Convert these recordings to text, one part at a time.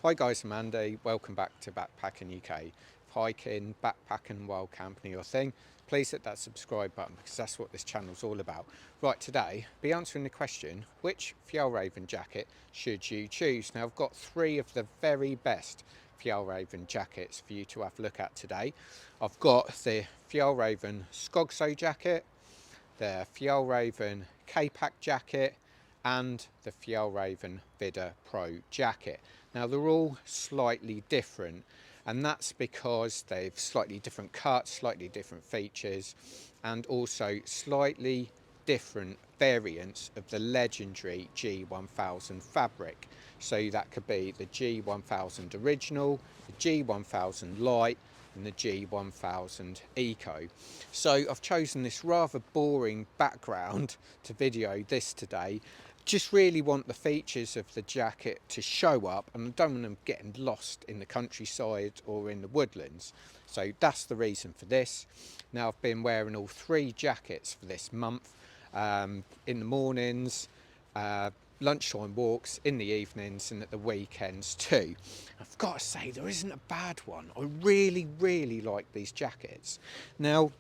Hi guys, I'm Andy. Welcome back to Backpacking UK. If hiking, backpacking, wild camping are your thing, please hit that subscribe button because that's what this channel's all about. Right, today, be answering the question, which Fjallraven jacket should you choose? Now, I've got three of the very best Fjallraven jackets for you to have a look at today. I've got the Fjallraven Skogso jacket, the Fjallraven Kaipak jacket, and the Fjallraven Vidda Pro jacket. Now they're all slightly different, and that's because they've slightly different cuts, slightly different features, and also slightly different variants of the legendary G-1000 fabric. So that could be the G-1000 original, the G-1000 Lite, and the G-1000 Eco. So I've chosen this rather boring background to video this today. Just really want the features of the jacket to show up, and I don't want them getting lost in the countryside or in the woodlands. So that's the reason for this. Now I've been wearing all three jackets for this month, in the mornings, lunchtime walks, in the evenings, and at the weekends too. I've got to say, there isn't a bad one. I really like these jackets. Now,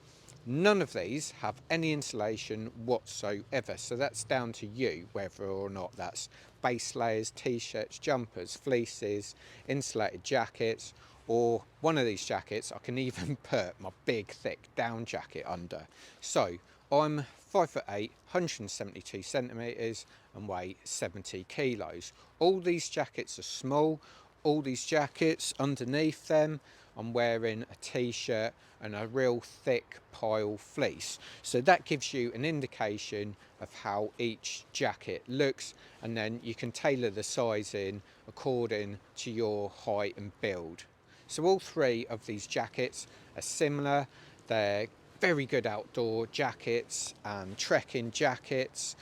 none of these have any insulation whatsoever, so that's down to you whether or not that's base layers, t-shirts, jumpers, fleeces, insulated jackets, or one of these jackets I can even put my big thick down jacket under. So I'm 5'8", 172 centimetres and weigh 70 kilos. All these jackets are small. All these jackets, underneath them, I'm wearing a t-shirt and a real thick pile fleece. So that gives you an indication of how each jacket looks, and then you can tailor the sizing according to your height and build. So all three of these jackets are similar. They're very good outdoor jackets and trekking jackets.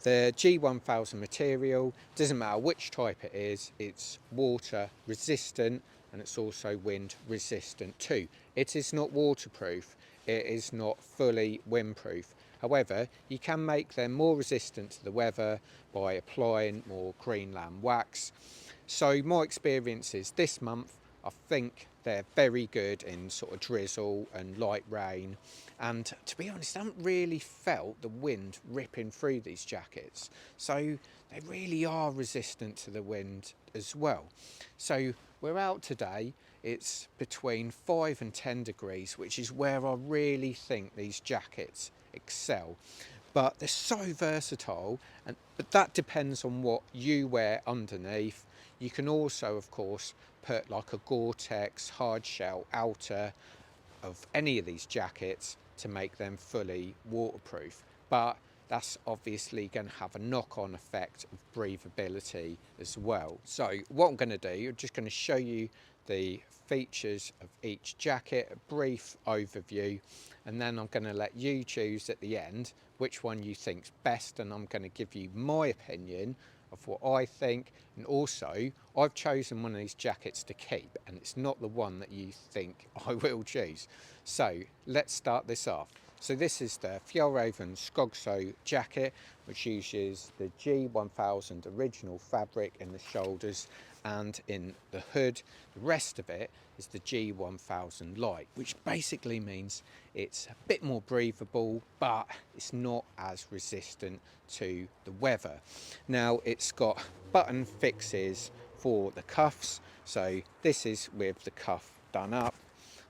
The G-1000 material, doesn't matter which type it is, it's water resistant and it's also wind resistant too. It is not waterproof, it is not fully windproof. However, you can make them more resistant to the weather by applying more Greenland wax. So my experience is this month, I think they're very good in sort of drizzle and light rain, and to be honest, I haven't really felt the wind ripping through these jackets, so they really are resistant to the wind as well. So we're out today, it's between 5 and 10 degrees, which is where I really think these jackets excel. But they're so versatile, but that depends on what you wear underneath. You can also, of course, put like a Gore-Tex hard shell outer of any of these jackets to make them fully waterproof. But that's obviously going to have a knock-on effect of breathability as well. So what I'm going to do, I'm just going to show you the features of each jacket, a brief overview, and then I'm going to let you choose at the end which one you think's best, and I'm going to give you my opinion of what I think. And also, I've chosen one of these jackets to keep, and it's not the one that you think I will choose. So let's start this off. So this is the Fjallraven Skogso jacket, which uses the G-1000 original fabric in the shoulders and in the hood. The rest of it is the G-1000 Lite, which basically means it's a bit more breathable, but it's not as resistant to the weather. Now, it's got button fixes for the cuffs, so this is with the cuff done up,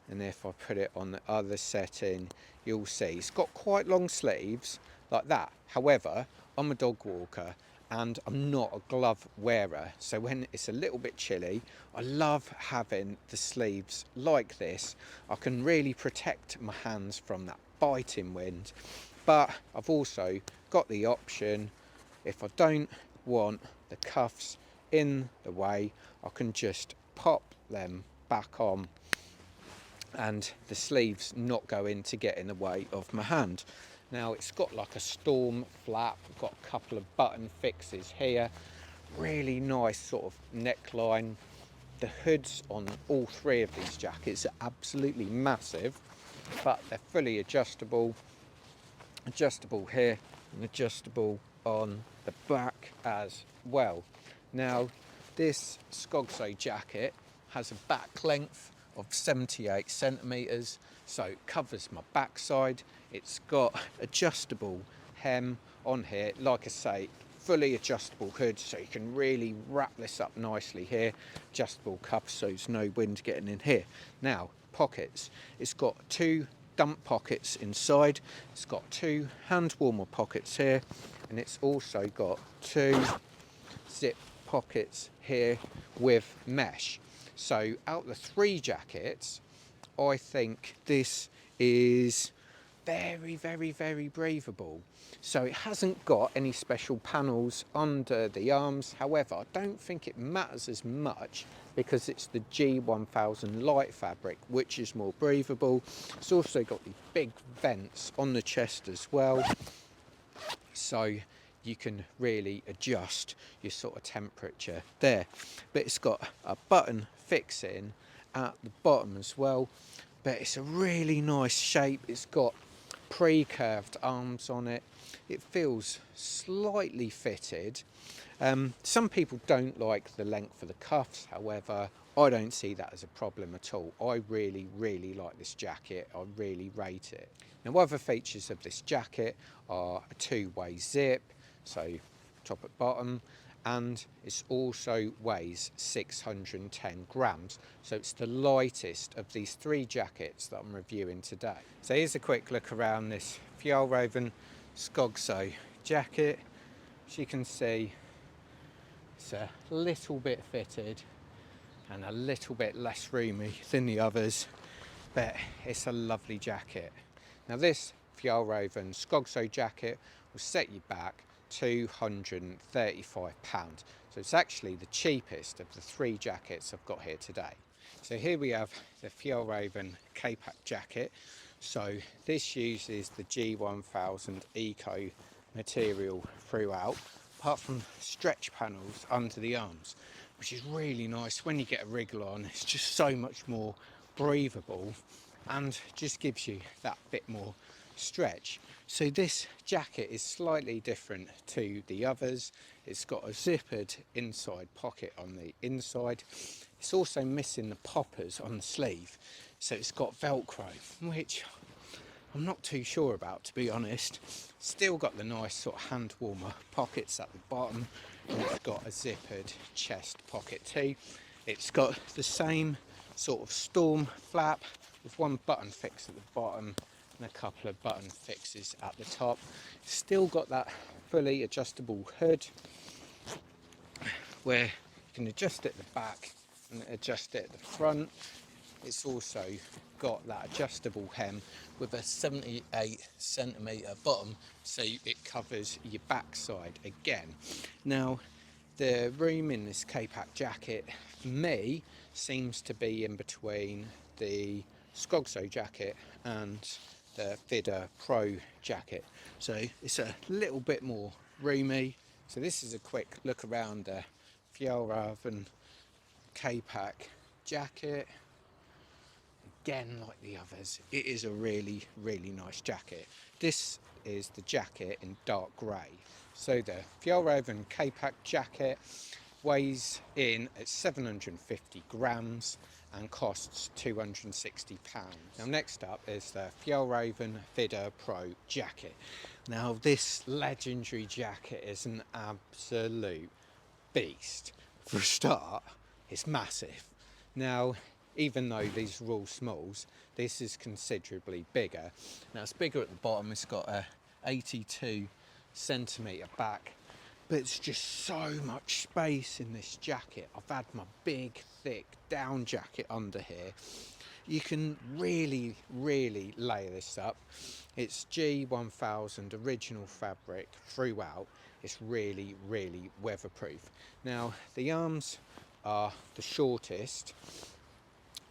and if I put it on the other setting, you'll see it's got quite long sleeves like that. However, I'm a dog walker and I'm not a glove wearer, so when it's a little bit chilly, I love having the sleeves like this. I can really protect my hands from that biting wind, but I've also got the option, if I don't want the cuffs in the way, I can just pop them back on and the sleeves not go in to get in the way of my hand. Now, it's got like a storm flap, got a couple of button fixes here, really nice sort of neckline. The hoods on all three of these jackets are absolutely massive, but they're fully adjustable here and adjustable on the back as well. Now, This Skogso jacket has a back length of 78 centimetres, so it covers my backside. It's got adjustable hem on here, like I say, fully adjustable hood, so you can really wrap this up nicely here. Adjustable cuffs, so there's no wind getting in here. Now, pockets. It's got 2 dump pockets inside. It's got 2 hand warmer pockets here, and it's also got 2 zip pockets here with mesh. So out of the 3 jackets, I think this is very breathable. So it hasn't got any special panels under the arms. However, I don't think it matters as much because it's the G-1000 Lite fabric, which is more breathable. It's also got the big vents on the chest as well, so you can really adjust your sort of temperature there. But it's got a button fixing at the bottom as well, but it's a really nice shape. It's got pre-curved arms on it. It feels slightly fitted. Some people don't like the length of the cuffs, however I don't see that as a problem at all. I really like this jacket. I really rate it. Now, other features of this jacket are a 2-way zip, so top at bottom, and it also weighs 610 grams, so it's the lightest of these 3 jackets that I'm reviewing today. So here's a quick look around this Fjallraven Skogso jacket. As you can see, it's a little bit fitted and a little bit less roomy than the others, but it's a lovely jacket. Now, this Fjallraven Skogso jacket will set you back £235, so it's actually the cheapest of the 3 jackets I've got here today. So here we have the Fjallraven Kaipak jacket. So this uses the G-1000 eco material throughout, apart from stretch panels under the arms, which is really nice. When you get a wriggle on, it's just so much more breathable and just gives you that bit more stretch. So this jacket is slightly different to the others. It's got a zippered inside pocket on the inside. It's also missing the poppers on the sleeve, so it's got Velcro, which I'm not too sure about, to be honest. Still got the nice sort of hand warmer pockets at the bottom, and it's got a zippered chest pocket too. It's got the same sort of storm flap with 1 button fix at the bottom and a couple of button fixes at the top. Still got that fully adjustable hood where you can adjust it at the back and adjust it at the front. It's also got that adjustable hem with a 78 centimetre bottom, so it covers your backside again. Now, the room in this Kaipak jacket for me seems to be in between the Skogso jacket and the Vidda Pro jacket, so it's a little bit more roomy. So this is a quick look around the Fjallraven Kaipak jacket. Again, like the others, it is a really nice jacket. This is the jacket in dark grey. So the Fjallraven Kaipak jacket weighs in at 750 grams and costs £260. Now, next up is the Fjallraven Vidda Pro jacket. Now, this legendary jacket is an absolute beast. For a start, it's massive. Now, even though these are all smalls, this is considerably bigger. Now, it's bigger at the bottom. It's got a 82 centimetre back, but it's just so much space in this jacket. I've had my big thick down jacket under here. You can really layer this up. It's G-1000 original fabric throughout. It's really weatherproof. Now, the arms are the shortest,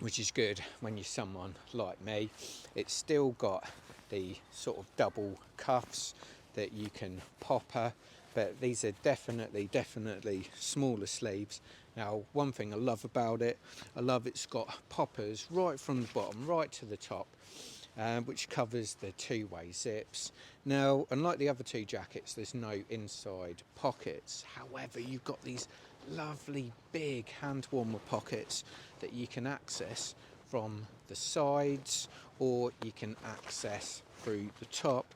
which is good when you're someone like me. It's still got the sort of double cuffs that you can popper, but these are definitely smaller sleeves. Now, one thing I love about it, it's got poppers right from the bottom right to the top, which covers the 2-way zips. Now, unlike the other 2 jackets, there's no inside pockets. However, you've got these lovely big hand warmer pockets that you can access from the sides, or you can access through the top.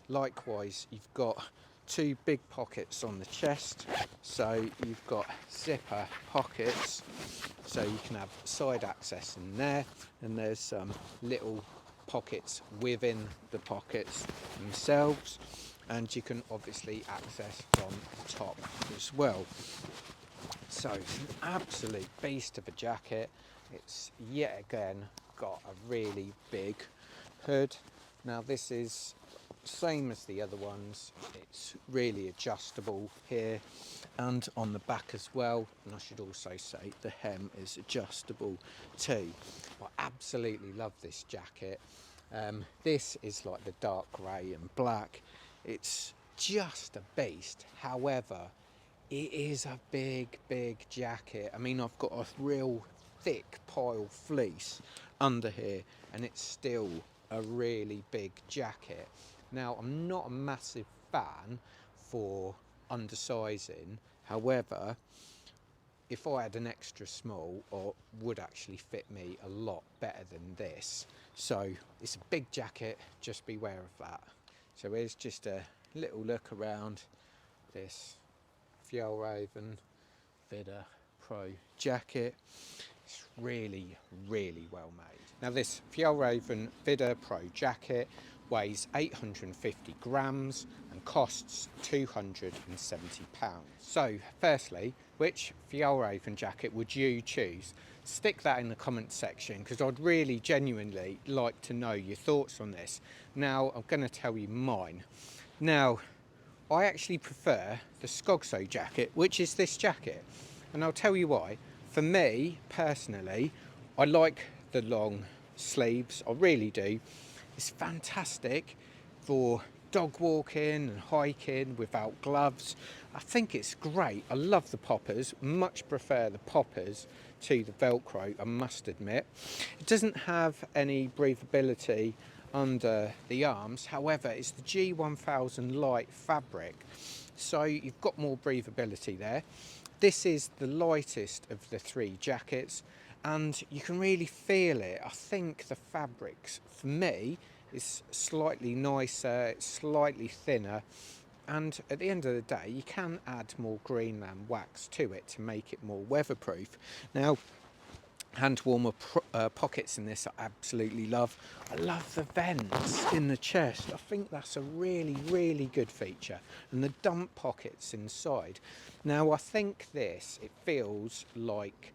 Likewise, you've got two big pockets on the chest, so you've got zipper pockets, so you can have side access in there, and there's some little pockets within the pockets themselves, and you can obviously access from the top as well. So it's an absolute beast of a jacket. It's yet again got a really big hood. Now this is same as the other ones, it's really adjustable here and on the back as well, and I should also say the hem is adjustable too. I absolutely love this jacket. This is like the dark grey and black. It's just a beast. However, it is a big jacket. I mean, I've got a real thick pile fleece under here, and it's still a really big jacket. Now, I'm not a massive fan for undersizing. However, if I had an extra small, it would actually fit me a lot better than this. So it's a big jacket, just beware of that. So here's just a little look around this Fjallraven Vidda Pro jacket. It's really well made. Now this Fjallraven Vidda Pro jacket weighs 850 grams and costs £270. So firstly, which Fjallraven jacket would you choose? Stick that in the comment section, because I'd really genuinely like to know your thoughts on this. Now I'm going to tell you mine. Now I actually prefer the Skogso jacket, which is this jacket, and I'll tell you why. For me personally, I like the long sleeves, I really do. It's fantastic for dog walking and hiking without gloves. I think it's great. I love the poppers, much prefer the poppers to the Velcro, I must admit. It doesn't have any breathability under the arms, however it's the G-1000 Lite fabric, so you've got more breathability there. This is the lightest of the three jackets, and you can really feel it. I think the fabrics, for me, is slightly nicer, it's slightly thinner, and at the end of the day you can add more Greenland wax to it to make it more weatherproof. Now, hand warmer pockets in this I absolutely love. I love the vents in the chest. I think that's a really good feature, and the dump pockets inside. Now I think this, it feels like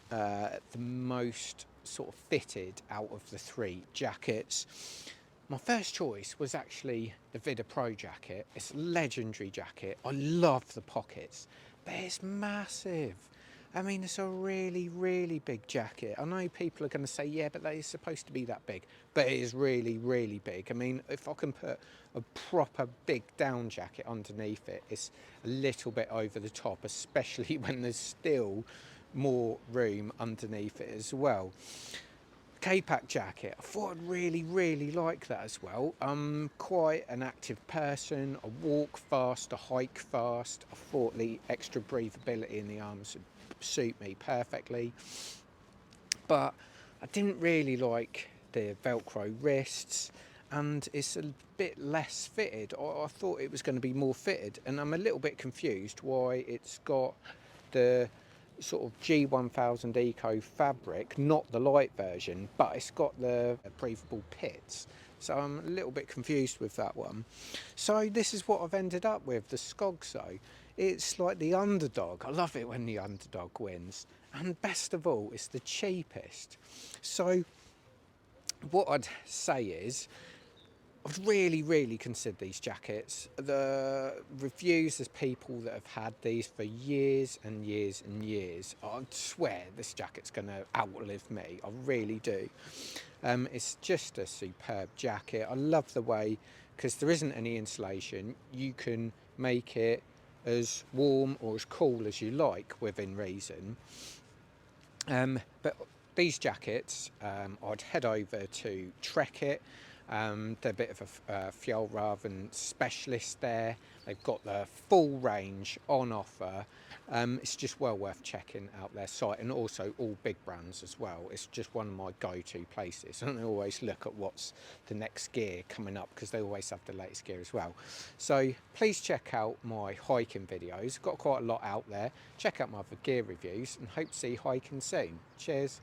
the most sort of fitted out of the three jackets. My first choice was actually the Vidda Pro jacket. It's a legendary jacket. I love the pockets, but it's massive. I mean, it's a really big jacket. I know people are going to say, yeah, but they're supposed to be that big, but it is really big. I mean, if I can put a proper big down jacket underneath it, it's a little bit over the top, especially when there's still more room underneath it as well. Kaipak jacket, I thought I'd really like that as well. I'm quite an active person. I walk fast, I hike fast. I thought the extra breathability in the arms would suit me perfectly, but I didn't really like the Velcro wrists, and it's a bit less fitted. I thought it was going to be more fitted, and I'm a little bit confused why it's got the sort of G-1000 Eco fabric, not the light version, but it's got the breathable pits. So I'm a little bit confused with that one. So this is what I've ended up with, the Skogso. It's like the underdog. I love it when the underdog wins. And best of all, it's the cheapest. So what I'd say is, I've really considered these jackets. The reviews, there's people that have had these for years and years. I swear this jacket's going to outlive me. I really do. It's just a superb jacket. I love the way, because there isn't any insulation, you can make it as warm or as cool as you like within reason. But these jackets, I'd head over to Trek It. They're a bit of a Fjallraven specialist there. They've got the full range on offer. It's just well worth checking out their site, and also all big brands as well. It's just one of my go-to places, and I always look at what's the next gear coming up because they always have the latest gear as well. So please check out my hiking videos. Got quite a lot out there. Check out my other gear reviews, and hope to see you hiking soon. Cheers.